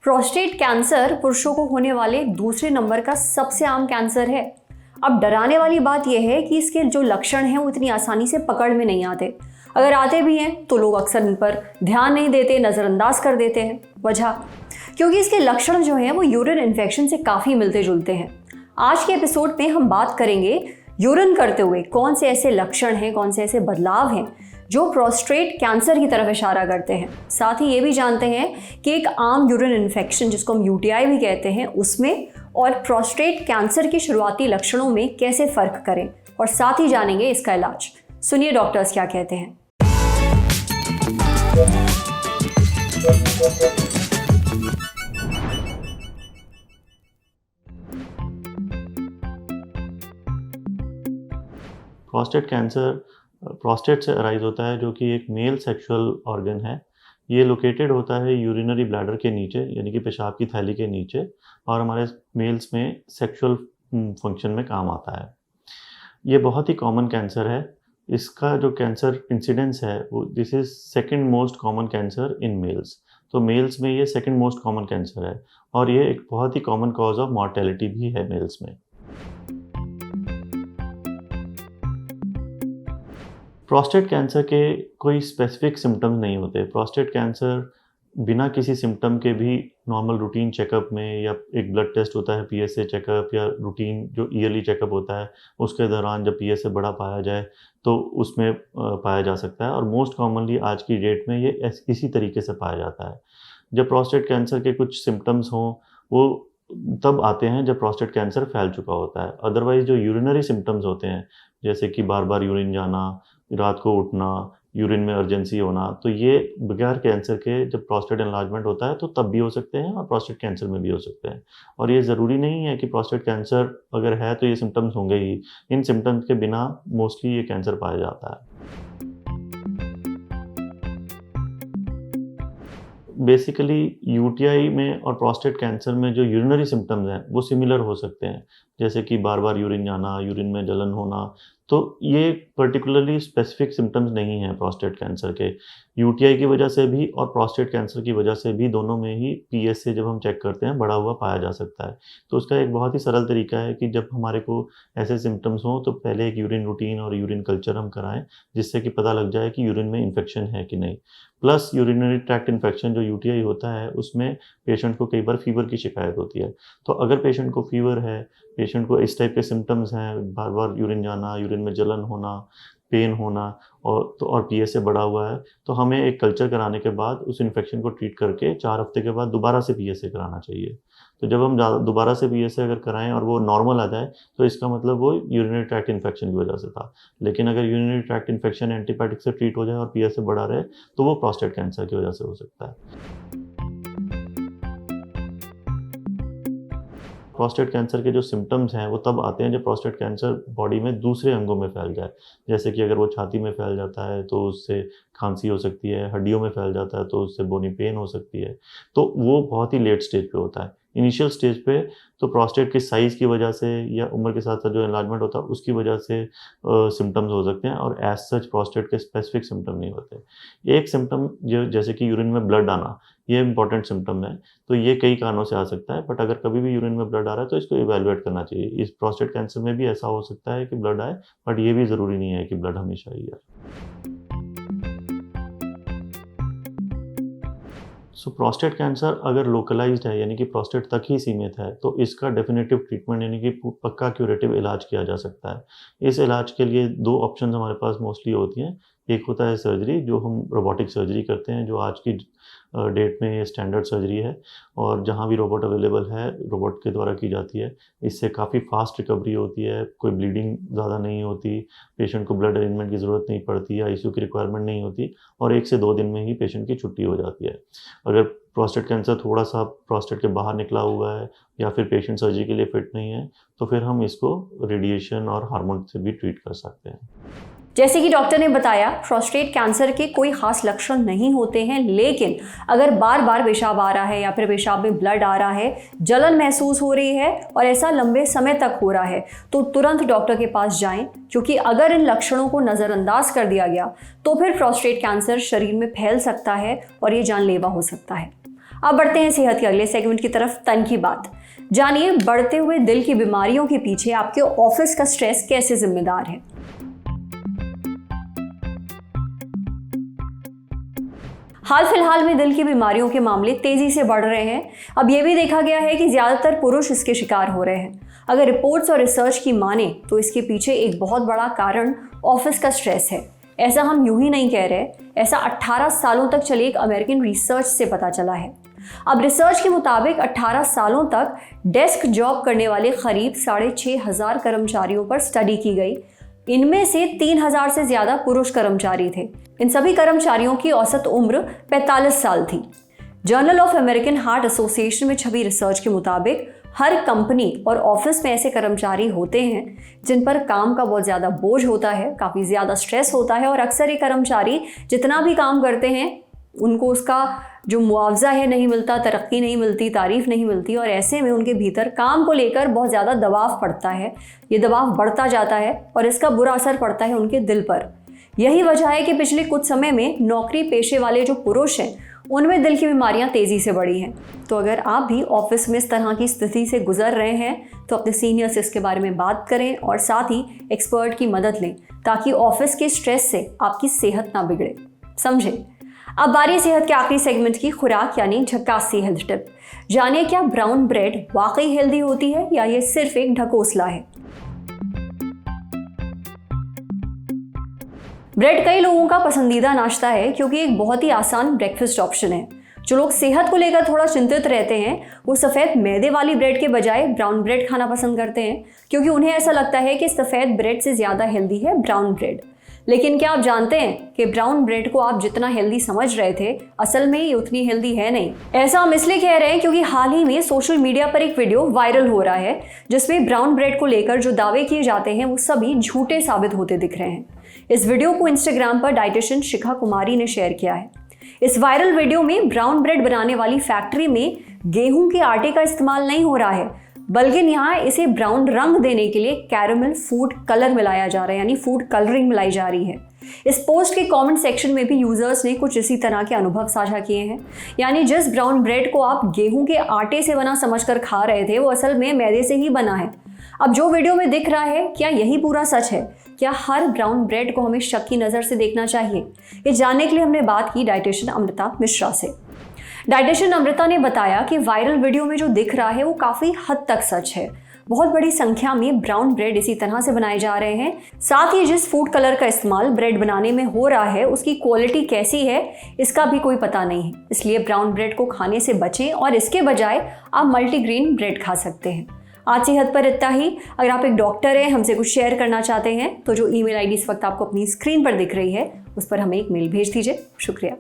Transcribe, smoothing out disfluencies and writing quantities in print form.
Prostate cancer पुरुषों को होने वाले दूसरे नंबर का सबसे आम कैंसर है। अब डराने वाली बात यह है कि इसके जो लक्षण हैं वो इतनी आसानी से पकड़ में नहीं आते। अगर आते भी हैं तो लोग अक्सर इन पर ध्यान नहीं देते, नज़रअंदाज कर देते हैं। वजह क्योंकि इसके लक्षण जो हैं वो यूरिन इन्फेक्शन से काफ़ी मिलते जुलते हैं। आज के एपिसोड में हम बात करेंगे यूरिन करते हुए कौन से ऐसे लक्षण हैं, कौन से ऐसे बदलाव हैं जो प्रोस्टेट कैंसर की तरफ इशारा करते हैं। साथ ही ये भी जानते हैं कि एक आम यूरिन इन्फेक्शन जिसको हम यूटीआई भी कहते हैं उसमें और प्रोस्टेट कैंसर के शुरुआती लक्षणों में कैसे फ़र्क करें, और साथ ही जानेंगे इसका इलाज। सुनिए डॉक्टर्स क्या कहते हैं। प्रोस्टेट कैंसर प्रोस्टेट से अराइज होता है, जो कि एक मेल सेक्सुअल ऑर्गन है। ये लोकेटेड होता है यूरिनरी ब्लैडर के नीचे, यानी कि पेशाब की थैली के नीचे, और हमारे मेल्स में सेक्सुअल फंक्शन में काम आता है। ये बहुत ही कॉमन कैंसर है। इसका जो कैंसर इंसिडेंस है वो this is second most common cancer in males. तो मेल्स में ये सेकंड मोस्ट कॉमन कैंसर है, और ये एक बहुत ही कॉमन कॉज ऑफ मॉर्टेलिटी भी है मेल्स में। प्रोस्टेट कैंसर के कोई स्पेसिफिक सिम्टम्स नहीं होते। प्रोस्टेट कैंसर बिना किसी सिम्टम के भी नॉर्मल रूटीन चेकअप में, या एक ब्लड टेस्ट होता है पीएसए चेकअप, या रूटीन जो ईयरली चेकअप होता है उसके दौरान जब पीएसए बड़ा पाया जाए तो उसमें पाया जा सकता है। और मोस्ट कॉमनली आज की डेट में ये इसी तरीके से पाया जाता है। जब प्रोस्टेट कैंसर के कुछ सिम्टम्स हों वो तब आते हैं जब प्रोस्टेट कैंसर फैल चुका होता है। अदरवाइज जो यूरिनरी सिम्टम्स होते हैं, जैसे कि बार बार यूरिन जाना, रात को उठना, यूरिन में अर्जेंसी होना, तो ये बगैर कैंसर के जब प्रोस्टेट एनलार्जमेंट होता है तो तब भी हो सकते हैं और प्रोस्टेट कैंसर में भी हो सकते हैं। और ये ज़रूरी नहीं है कि प्रोस्टेट कैंसर अगर है तो ये सिम्टम्स होंगे ही। इन सिम्टम्स के बिना मोस्टली ये कैंसर पाया जाता है। बेसिकली यूटीआई में और प्रोस्टेट कैंसर में जो यूरिनरी सिम्टम्स हैं वो सिमिलर हो सकते हैं, जैसे कि बार बार यूरिन जाना, यूरिन में जलन होना। तो ये पर्टिकुलरली स्पेसिफिक सिम्टम्स नहीं हैं प्रोस्टेट कैंसर के। यूटीआई की वजह से भी और प्रोस्टेट कैंसर की वजह से भी दोनों में ही पीएसए जब हम चेक करते हैं बढ़ा हुआ पाया जा सकता है। तो उसका एक बहुत ही सरल तरीका है कि जब हमारे को ऐसे सिम्टम्स हों तो पहले एक यूरिन रूटीन और यूरिन कल्चर हम कराएं, जिससे कि पता लग जाए कि यूरिन में इन्फेक्शन है कि नहीं। प्लस यूरिनरी ट्रैक्ट इन्फेक्शन जो यूटीआई होता है उसमें पेशेंट को कई बार फीवर की शिकायत होती है। तो अगर पेशेंट को फीवर है, पेशेंट को इस टाइप के सिम्टम्स हैं, बार बार यूरिन जाना, यूरिन में जलन होना, पेन होना, और पीएसए बढ़ा हुआ है, तो हमें एक कल्चर कराने के बाद उस इन्फेक्शन को ट्रीट करके 4 हफ्ते के बाद दोबारा से पीएसए कराना चाहिए। तो जब हम दोबारा से पीएसए अगर कराएं और वो नॉर्मल आ जाए तो इसका मतलब वो यूरिनरी ट्रैक्ट इन्फेक्शन की वजह से था। लेकिन अगर यूरिनरी ट्रैक्ट इन्फेक्शन एंटीबायोटिक से ट्रीट हो जाए और पीएसए बढ़ा रहे तो वो प्रोस्टेट कैंसर की वजह से हो सकता है। प्रोस्टेट कैंसर के जो सिम्टम्स हैं वो तब आते हैं जब प्रोस्टेट कैंसर बॉडी में दूसरे अंगों में फैल जाए। जैसे कि अगर वो छाती में फैल जाता है तो उससे खांसी हो सकती है, हड्डियों में फैल जाता है तो उससे बोनी पेन हो सकती है। तो वो बहुत ही लेट स्टेज पे होता है। इनिशियल स्टेज पे तो प्रोस्टेट की साइज़ की वजह से या उम्र के साथ साथ जो एनलार्जमेंट होता है उसकी वजह से सिम्टम्स हो सकते हैं, और एज सच प्रोस्टेट के स्पेसिफिक सिम्टम नहीं होते। एक सिम्टम जो जैसे कि यूरिन में ब्लड आना, ये इंपॉर्टेंट सिम्टम है। तो ये कई कारणों से आ सकता है, बट अगर कभी भी यूरिन में ब्लड आ रहा है तो इसको इवैल्यूएट करना चाहिए। इस प्रोस्टेट कैंसर में भी ऐसा हो सकता है कि ब्लड आए, बट ये भी ज़रूरी नहीं है कि ब्लड हमेशा ही आए। सो प्रोस्टेट कैंसर अगर लोकलाइज्ड है, यानी कि प्रोस्टेट तक ही सीमित है, तो इसका डेफिनेटिव ट्रीटमेंट यानी कि पक्का क्यूरेटिव इलाज किया जा सकता है। इस इलाज के लिए 2 ऑप्शन हमारे पास मोस्टली होती हैं। एक होता है सर्जरी, जो हम रोबोटिक सर्जरी करते हैं, जो आज की डेट में ये स्टैंडर्ड सर्जरी है, और जहाँ भी रोबोट अवेलेबल है रोबोट के द्वारा की जाती है। इससे काफ़ी फास्ट रिकवरी होती है, कोई ब्लीडिंग ज़्यादा नहीं होती, पेशेंट को ब्लड अरेंजमेंट की ज़रूरत नहीं पड़ती, आईसीयू की रिक्वायरमेंट नहीं होती, और 1 से 2 दिन में ही पेशेंट की छुट्टी हो जाती है। अगर प्रोस्टेट कैंसर थोड़ा सा प्रोस्टेट के बाहर निकला हुआ है या फिर पेशेंट सर्जरी के लिए फिट नहीं है तो फिर हम इसको रेडिएशन और हार्मोन से भी ट्रीट कर सकते हैं। जैसे कि डॉक्टर ने बताया, प्रोस्टेट कैंसर के कोई खास लक्षण नहीं होते हैं, लेकिन अगर बार बार पेशाब आ रहा है या फिर पेशाब में ब्लड आ रहा है, जलन महसूस हो रही है और ऐसा लंबे समय तक हो रहा है तो तुरंत डॉक्टर के पास जाएं, क्योंकि अगर इन लक्षणों को नज़रअंदाज कर दिया गया तो फिर प्रोस्टेट कैंसर शरीर में फैल सकता है और ये जानलेवा हो सकता है। अब बढ़ते हैं सेहत के अगले सेगमेंट की तरफ, तन की बात। जानिए बढ़ते हुए दिल की बीमारियों के पीछे आपके ऑफिस का स्ट्रेस कैसे जिम्मेदार है। हाल फिलहाल में दिल की बीमारियों के मामले तेजी से बढ़ रहे हैं। अब यह भी देखा गया है कि ज्यादातर पुरुष इसके शिकार हो रहे हैं। अगर रिपोर्ट्स और रिसर्च की माने तो इसके पीछे एक बहुत बड़ा कारण ऑफिस का स्ट्रेस है। ऐसा हम यूं ही नहीं कह रहे, ऐसा 18 सालों तक चले एक अमेरिकन रिसर्च से पता चला है। अब रिसर्च के मुताबिक 18 सालों तक डेस्क जॉब करने वाले करीब 6,500 कर्मचारियों पर स्टडी की गई। इनमें से 3,000 से ज्यादा पुरुष कर्मचारी थे। इन सभी कर्मचारियों की औसत उम्र 45 साल थी। Journal of American heart association में छपी रिसर्च के मुताबिक हर कंपनी और ऑफिस में ऐसे कर्मचारी होते हैं जिन पर काम का बहुत ज़्यादा बोझ होता है, काफ़ी ज़्यादा स्ट्रेस होता है, और अक्सर ये कर्मचारी जितना भी काम करते हैं उनको उसका जो मुआवजा है नहीं मिलता, तरक्की नहीं मिलती, तारीफ नहीं मिलती, और ऐसे में उनके भीतर काम को लेकर बहुत ज़्यादा दबाव पड़ता है। ये दबाव बढ़ता जाता है और इसका बुरा असर पड़ता है उनके दिल पर। यही वजह है कि पिछले कुछ समय में नौकरी पेशे वाले जो पुरुष हैं उनमें दिल की बीमारियां तेज़ी से बढ़ी हैं। तो अगर आप भी ऑफिस में इस तरह की स्थिति से गुजर रहे हैं तो अपने सीनियर से इसके बारे में बात करें और साथ ही एक्सपर्ट की मदद लें ताकि ऑफिस के स्ट्रेस से आपकी सेहत ना बिगड़े। समझे। अब बारी सेहत के आखिरी सेगमेंट की, खुराक यानी झक्कासी हेल्थ टिप। जानिए क्या ब्राउन ब्रेड वाकई हेल्दी होती है या ये सिर्फ एक ढकोसला है। ब्रेड कई लोगों का पसंदीदा नाश्ता है क्योंकि एक बहुत ही आसान ब्रेकफास्ट ऑप्शन है। जो लोग सेहत को लेकर थोड़ा चिंतित रहते हैं वो सफ़ेद मैदे वाली ब्रेड के बजाय ब्राउन ब्रेड खाना पसंद करते हैं क्योंकि उन्हें ऐसा लगता है कि सफ़ेद ब्रेड से ज़्यादा हेल्दी है ब्राउन ब्रेड। लेकिन क्या आप जानते हैं कि ब्राउन ब्रेड को आप जितना हेल्दी समझ रहे थे असल में ये उतनी हेल्दी है नहीं। ऐसा हम इसलिए कह रहे हैं क्योंकि हाल ही में सोशल मीडिया पर एक वीडियो वायरल हो रहा है जिसमें ब्राउन ब्रेड को लेकर जो दावे किए जाते हैं वो सभी झूठे साबित होते दिख रहे हैं। इस वीडियो को इंस्टाग्राम पर डाइटिशियन शिखा कुमारी ने शेयर किया है। इस वायरल वीडियो में ब्राउन ब्रेड बनाने वाली फैक्ट्री में गेहूं के आटे का इस्तेमाल नहीं हो रहा है बल्कि यहाँ इसे ब्राउन रंग देने के लिए कैरामल फूड कलर मिलाया जा रहा है, यानी फूड कलरिंग मिलाई जा रही है। इस पोस्ट के कमेंट सेक्शन में भी यूजर्स ने कुछ इसी तरह के अनुभव साझा किए हैं। यानी जिस ब्राउन ब्रेड को आप गेहूं के आटे से बना समझकर खा रहे थे वो असल में मैदे से ही बना है। अब जो वीडियो में दिख रहा है क्या यही पूरा सच है? क्या हर ब्राउन ब्रेड को हमें शक की नज़र से देखना चाहिए? ये जानने के लिए हमने बात की डाइटिशियन अमृता मिश्रा से। डाइटिशियन अमृता ने बताया कि वायरल वीडियो में जो दिख रहा है वो काफ़ी हद तक सच है। बहुत बड़ी संख्या में ब्राउन ब्रेड इसी तरह से बनाए जा रहे हैं। साथ ही जिस फूड कलर का इस्तेमाल ब्रेड बनाने में हो रहा है उसकी क्वालिटी कैसी है इसका भी कोई पता नहीं है। इसलिए ब्राउन ब्रेड को खाने से बचें और इसके बजाय आप मल्टीग्रेन ब्रेड खा सकते हैं। आज सेहत पर इतना ही। अगर आप एक डॉक्टर हैं, हमसे कुछ शेयर करना चाहते हैं तो जो ईमेल आईडी इस वक्त आपको अपनी स्क्रीन पर दिख रही है उस पर हमें एक मेल भेज दीजिए। शुक्रिया।